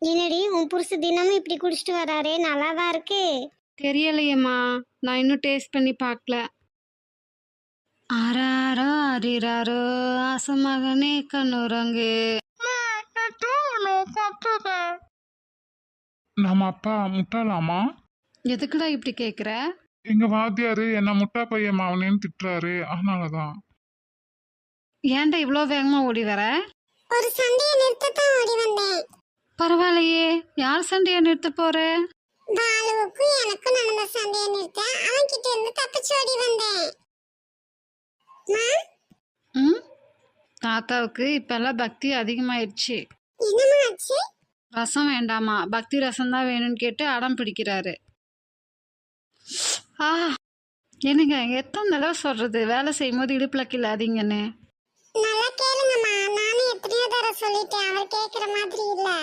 என்னடி உன் புருஷ தினமும் இப்படி குடிச்சிட்டு வராரே, நல்லாவா இருக்கு? தெரியலையேம்மா, நான் இன்னும் டேஸ்ட் பண்ணி பார்க்கல. ஆராரோ ஆரிராரோ ஆசை மகனே கண்ணுரங்கு. நம்ம அப்பா முட்டாளாமா? எதுக்குடா இப்படி கேக்குற? எங்க வாத்தியாரு என்ன முட்டா பையன் மாவனேன்னு திட்டுறாரு, அதனாலதான். ஏன்டா இவ்வளோ வேகமா ஓடி வர? ஒரு சண்டையை நிறுத்தத்தான் ஓடி வந்தேன். பரவாயில்லையே, யார் சண்டையை நிறுத்த போற? பாலுவுக்கும் எனக்கும் நடந்த சண்டையை நிறுத்த அவன் கிட்ட இருந்து தப்பிச்சு ஓடி வந்தேன். ம் தாத்தாவுக்கு இப்பெல்லாம் பக்தி அதிகமாயிடுச்சு. என்னமா ஆச்சு? ரசம் வேண்டாமா, பக்தி ரசம் தான் வேணும்னு கேட்டு அடம் பிடிக்கிறாரு. ஆ என்னங்க, எத்தனை தடவை சொல்றது வேலை செய்யும் போது இடுப்புல கிள்ளாதீங்கன்னு? நல்லா கேளுங்கம்மா, நானும் எத்தனையோ தடவை சொல்லிட்டேன், அவர் கேட்குற மாதிரி இல்லை.